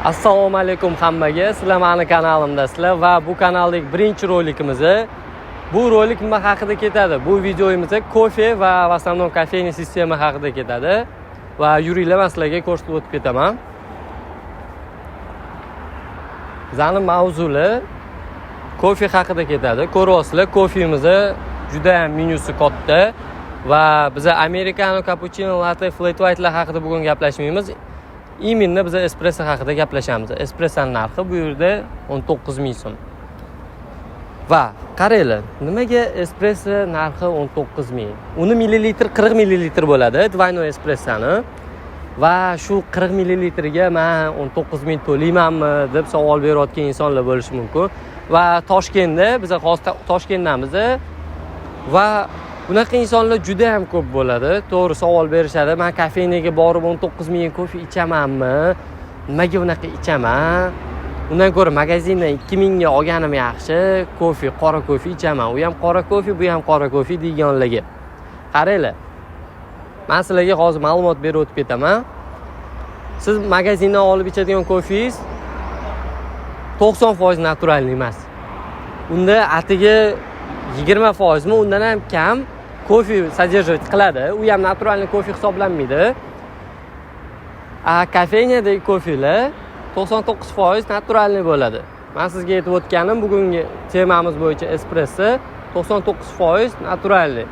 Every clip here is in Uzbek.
Assalomu alaykum hammaga. Sizlar meni kanalimdasizlar va bu kanaldagi birinchi rolikimiz. Bu rolik nima haqida ketadi? Bu videomizda kofe va в основном kofeyniy sistema haqida ketadi va yuringlar, men sizlarga ko'rsatib o'tib ketaman. Bizning mavzuli kofe haqida ketadi. Ko'ryapsizlar, kofemizni juda ham menyusi katta va biz americano, cappuccino, latte, flat white'lar haqida bugun gaplashmaymiz. Именно biz espresso haqida gaplashamiz. Espressoning narxi bu yerda 19 ming so'm. Va qaranglar, nimaga espresso narxi 19 ming? Uni millilitr 40 millilitr bo'ladi, двойной espressoni. Va shu 40 millilitrga men 19 ming to'laymanmi deb savol berayotgan insonlar bo'lishi mumkin. Va Toshkentda, biz hozir Toshkentdamiz va bunaqa insonlar juda ham ko'p bo'ladi. To'g'ri savol berishadi. Men kofeyniyaga borib 19 ming kofe ichamanmi? Nimaga bunaqa ichaman? Undan ko'ra magazindan 2000 ga olganim yaxshi. Kofe, qora kofe ichaman. U ham qora kofe, bu ham qora kofe deganlarga. Qaranglar. Men sizlarga hozir ma'lumot berib o'tib ketaman. Siz magazindan olib ichadigan kofengiz 90% naturalniy emas. Unda atiga 20% mi, undan ham kam kofe sodерживать qiladi. U ham naturalniy kofe hisoblanmaydi. Kofeyniyadagi kofelar 99% naturalniy bo'ladi. Men sizga aytib o'tganim, bugungi temamiz bo'yicha espresso 99% naturalniy.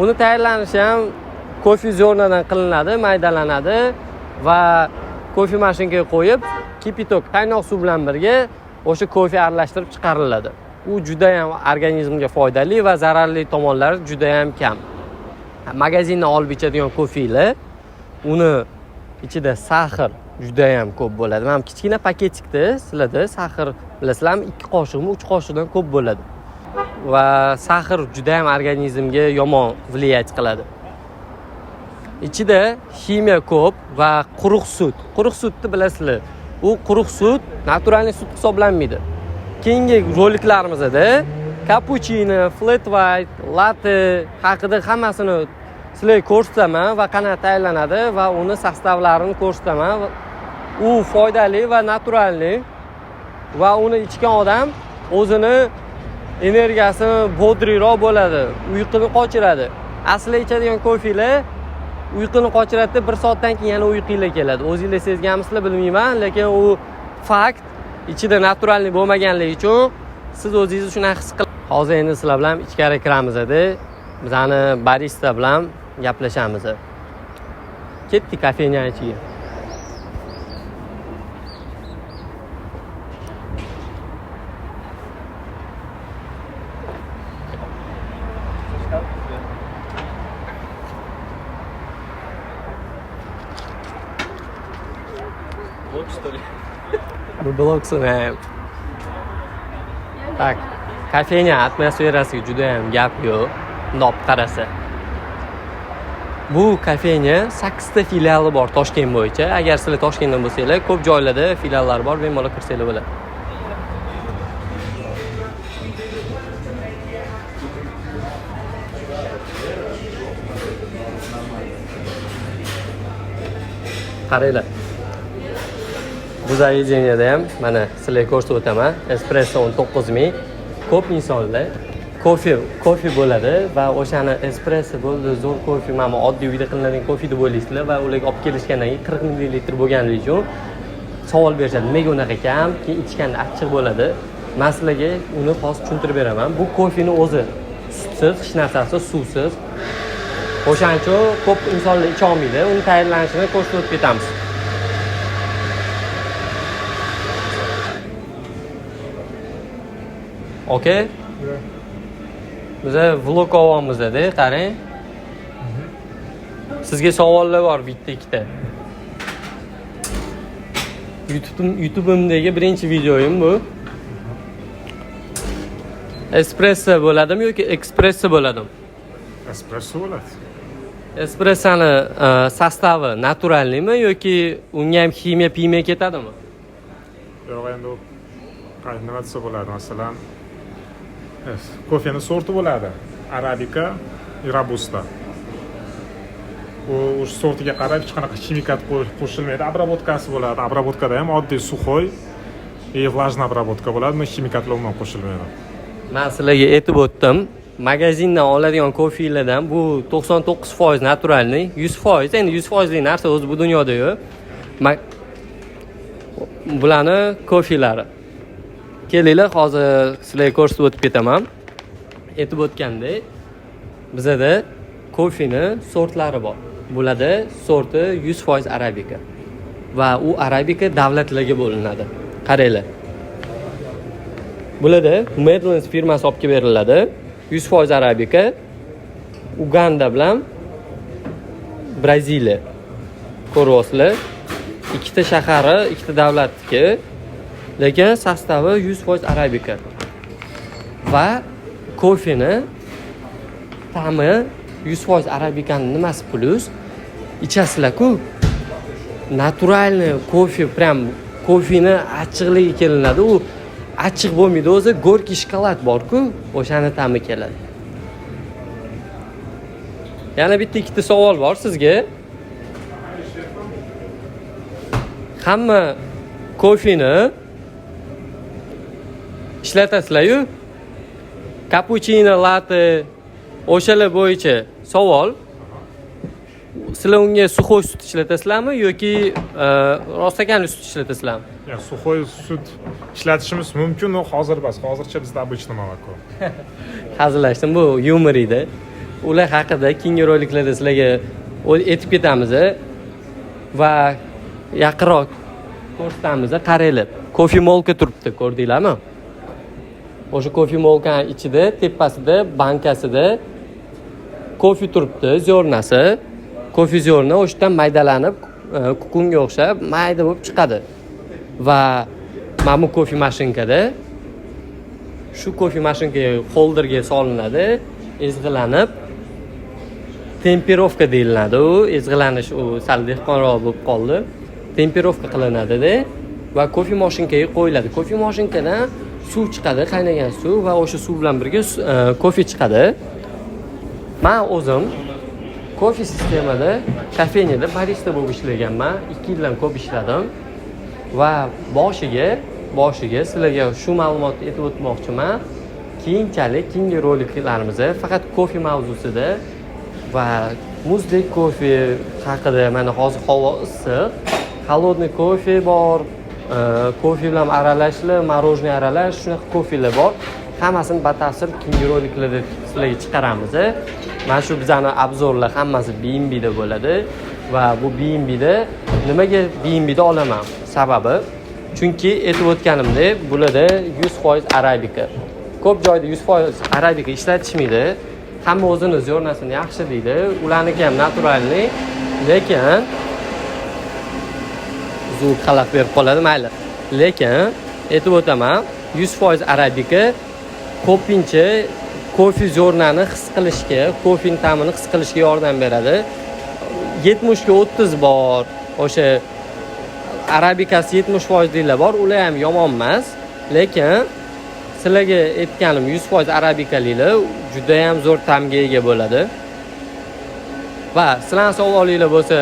Uni tayyorlanishi ham kofe zernadan qilinadi, maydalanadi va kofe mashinkaga qo'yib, kipitok qaynoq suv bilan birga o'sha kofe aralashtirib chiqariladi. U juda ham organizmga foydali va zararli tomonlari juda ham kam. Magazindan olib ichadigan kofelar, uni ichida saxir juda ham ko'p bo'ladi. Men kichkina paketikda sizlarda saxir bilasizlarmi, 2 qoshiqmi, 3 qoshiqdan ko'p bo'ladi. Va saxir juda ham organizmga yomon влиять qiladi. Ichida ximiya ko'p va quruq sut. Quruq sutni bilasizlar. U quruq sut naturalniy sut hisoblanmaydi. Keyingi roliklarimizda cappuccino, flat white, latte haqida hammasini sizlarga ko'rsataman va qanday tayyorlanadi va uni sostavlarini ko'rsataman. U foydali va naturalniy va uni ichgan odam o'zini energiyasini bodriroq bo'ladi, uyquni qochiradi. Asli ichadigan kofelar uyquni qochiradi, 1 soatdan keyin yana uyqinglar keladi. O'zingizlar sezganmisizlar bilmayman, lekin u fakt. Ichida naturalniy bo'lmaganligi uchun siz o'zingizni shuna his qilasiz. Hozir endi sizlar bilan ichkari kiramiz-da. Bizani barista bilan gaplashamiz. Ketdik kofeyniya ichiga. Bu blok sunaем. Tak, kofeyniya atmosferasiga juda ham gap yo'q. Nop qarasa. Bu kofeyniya 8 ta filiali bor Toshkent bo'yicha. Agar sizlar Toshkentdan bo'lsanglar, ko'p joylarda filiallar bor, bemalol kirsanglar bo'ladi. Qaranglar. Bu zavideniyada ham mana sizlarga ko'rsatib o'taman. Espresso 19 ming. Ko'p insonlar kofe bo'ladi va o'shani espresso bo'ldi, zo'r kofe, mana oddiy uyda qilinadigan kofe deb o'ylaysizlar va ularga olib kelishgandan keyin 40 millilitr bo'lganligi uchun savol berishadi. Nimaga unaqa kam? Keyin ichganda achchiq bo'ladi. Men sizlarga uni hozir tushuntirib beraman. Bu kofening o'zi sutsiz, hech narsasi suvsiz. O'shaning uchun ko'p insonlar icha olmaydi. Uni tayyorlanishini ko'rsatib o'tib ketamiz. Okay? Biza vlog olamizda, qarang. Sizga savollar bor bitta ikkita. YouTube'imdagi birinchi videoyim bu. Espresso bo'ladimi yoki ekspresso bo'ladimi? Espresso bo'ladi. Espressoni sostavi naturalniymi yoki unga ham ximiya ketadimi? Yo'q, endi nima desa bo'ladi, masalan, kofening sorti bo'ladi. Arabica, robusta. u sortiga qarab hech qanaqa ximikat qo'shilmaydi. Обработкасы bo'ladi. Обработкада ham oddiy suxoy и влажный обработка bo'ladi. Buni ximikatlar umuman qo'shilmaydi. Men sizlarga aytib o'tdim. Magazindan oladigan kofelardan bu 99% naturalniy, 100%, endi 100% narsa o'zi bu dunyoda yo'q. Bularni kofelari. Kelinglar, hozir sizlarga ko'rsatib o'tib ketaman. Aytib o'tgandek, bizada kofeni sortlari bor. Bularda sorti 100% arabika. Va u arabika davlatlarga bo'linadi. Qaranglar. Bularda Medlands firmasi olib kelib beriladi. 100% arabika. Uganda bilan Braziliya. Ko'ryapsizlar. Ikkita shahari, ikkita davlatniki, lekin sostavi 100% arabika. Va kofeni ta'mi 100% arabikaning nimasi plus ichasizlar-ku. Naturalniy kofe, prям kofeni achchiqligi kelinadi. U achchiq bo'lmaydi, o'zi gorki shokolad bor-ku, o'shani ta'mi keladi. Yana bitta ikkita savol bor sizga. Hamma kofeni ishlatasizlar-ku. Cappuccino, latte, o'shalar bo'yicha savol. Sizlar unga suxoy sut ishlatasizlarmi yoki rostakani sut ishlatasizlarmi? Yani suxoy sut ishlatishimiz mumkin, hozir emas. Hozircha bizda обычный молоко. Hazillashdim, bu yumor edi. Ular haqida keyingi roliklarda sizlarga aytib ketamiz va yaqinroq ko'rsatamiz. Qaranglar, kofe molka turibdi, ko'rdinglarmi? O'sha kofe molkaning ichida, tepasida, bankasida kofe turibdi, zyornasi. Kofe zyorna o'shdan maydalanib, kukunga o'xshab mayda bo'lib chiqadi. Va mana bu kofe mashinkada shu kofe mashinkaga holderga solinadi, ezg'ilanib temperovka deyiladi. U ezg'ilanish u sal dehqonroq bo'lib qoldi. Temperovka qilinadi-da va kofe mashinkaga qo'yiladi. Kofe mashinkadan suv chiqadi, qaynagan suv va o'sha suv bilan birga kofe chiqadi. Men o'zim kofe sistemada kafeniyada barista bo'lib ishlaganman. 2 yildan ko'p ishladim. Va boshiga sizlarga shu ma'lumotni aytib o'tmoqchiman. Keyinchalik keyingi roliklarimizda faqat kofe mavzusida va muzdek kofe haqida, mana hozir havo issiq, холодный kofe bor, kofe bilan aralashli, morojniy aralash, shunaqa kofelar bor. Hammasini batafsil keyingi roliklarda sizlarga chiqaramiz. Mana shu bizning obzorlar hammasi BNBda bo'ladi va bu BNBda nimaga BNBda olaman? Sababi chunki aytib o'tganimdek, bularda 100% arabika. Ko'p joyda 100% arabika ishlatishmaydi. Hamma o'zini zyornasini yaxshi deydi. Ularniki ham naturalniy, lekin zuv xalaq berib qoladi, mayli. Lekin aytib o'taman, 100% arabika ko'pincha kofe zyornani his qilishga, kofening ta'mini his qilishga yordam beradi. 70 ga 30 bor. O'sha arabikasi 70% deylar bor, ular ham yomon emas, lekin sizlarga aytganim 100% arabikaliklar juda ham zo'r ta'mga ega bo'ladi. Va sizlarning savolinglar bo'lsa,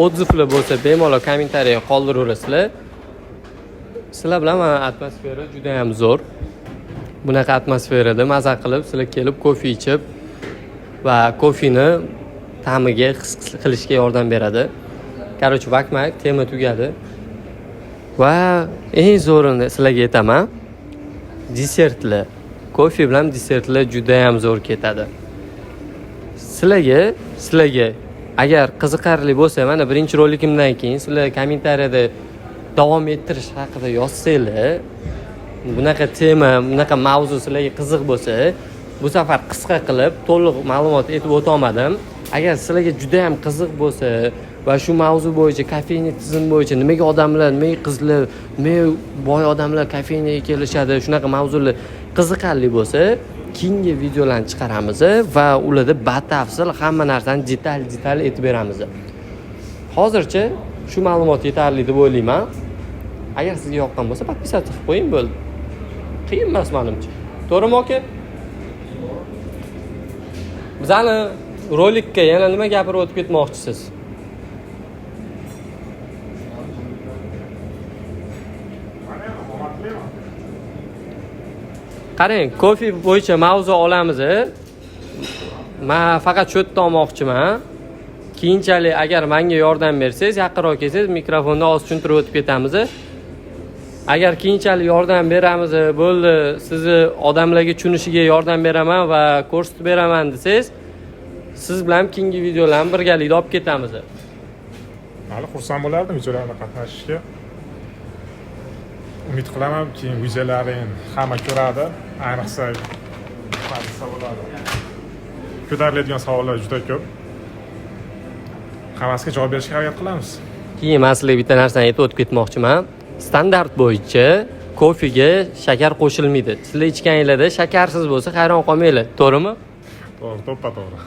odzivlar bo'lsa, bemalol kommentariyaga qoldiraverasizlar. Sizlar bilan mana atmosfera juda ham zo'r. Bunaqa atmosferada maza qilib, sizlar kelib kofe ichib va kofeni ta'miga his qilishga yordam beradi. Короче, vaqtmak, tema tugadi. Va eng zo'rini sizlarga aytaman. Desertlar. Kofe bilan desertlar juda ham zo'r ketadi. Sizlarga agar qiziqarli bo'lsa, mana birinchi rolikimdan keyin sizlar kommentariyada davom ettirish haqida yozsanglar, bunaqa tema, bunaqa mavzu sizlarga qiziq bo'lsa, bu safar qisqa qilib to'liq ma'lumot aytib o'tolmadim. Agar sizlarga juda ham qiziq bo'lsa va shu mavzu bo'yicha, kafein tizim bo'yicha nimaga odamlar, nimaga qizlar, nimaga boy odamlar kafeinaga kelishadi, shunaqa mavzular qiziqarli bo'lsa, keyingi videolarni chiqaramiz va ularda batafsil hamma narsani detal aytib beramiz. Hozircha shu ma'lumot yetarli deb o'ylayman. Agar sizga yoqqan bo'lsa, podpisatsiya qilib qo'ying, bo'ldi. Qiyin emas menimcha. To'g'rimi aka? Bizani rolikka yana nima gapirib o'tib ketmoqchisiz? Qarang, kofe bo'yicha mavzu olamiz. Men faqat shu yerda olmoqchiman. Keyinchalik agar menga yordam bersangiz, yaqinroq kelsangiz, mikrofonda oz tushuntirib o'tib ketamiz. Agar keyinchalik yordam beramiz, bo'ldi, sizni odamlarga tushunishiga yordam beraman va ko'rsatib beraman desangiz, siz bilan keyingi videolarni birgalikda olib ketamiz. Hali xursand bo'lardim videolarda qatnashishga. Umid qilaman, keyin videolaring hamma ko'radi, ayniqsa bo'ladi. Ko'tariladigan savollar juda ko'p. Hammasiga javob berishga harakat qilamiz. Keyin men sizlarga bitta narsani aytib o'tib ketmoqchiman. Standart bo'yicha kofega shakar qo'shilmaydi. Sizlar ichganinglarda shakarsiz bo'lsa hayron qolmanglar, to'g'rimi? To'g'ri, to'ppa-to'g'ri.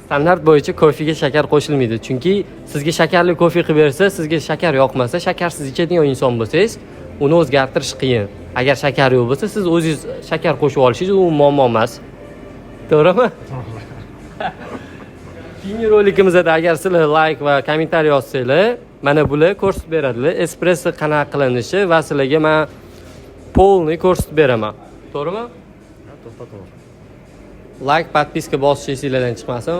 Standart bo'yicha kofega shakar qo'shilmaydi. Chunki sizga shakarli kofe qilib bersa, sizga shakar yoqmasa, shakarsiz ichadigan inson bo'lsangiz, uni o'zgartirish qiyin. Agar shakar yo'q bo'lsa, siz o'zingiz shakar qo'shib olishingiz u muammo emas. To'g'rimi? Keyingi rolikimizda agar sizlar like va kommentariy yozsanglar, mana bular ko'rsatib beradilar. Espresso qanaqa qilinishi va sizlarga men polni ko'rsatib beraman. To'g'rimi? To'ppa-to'g'ri. Like, podpiska bosishingiz sizlardan chiqmasin.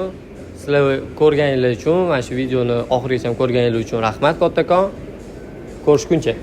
Sizlar ko'rganingiz uchun, mana shu videoni oxirigacha ko'rganingiz uchun rahmat kattakon. Ko'rishguncha.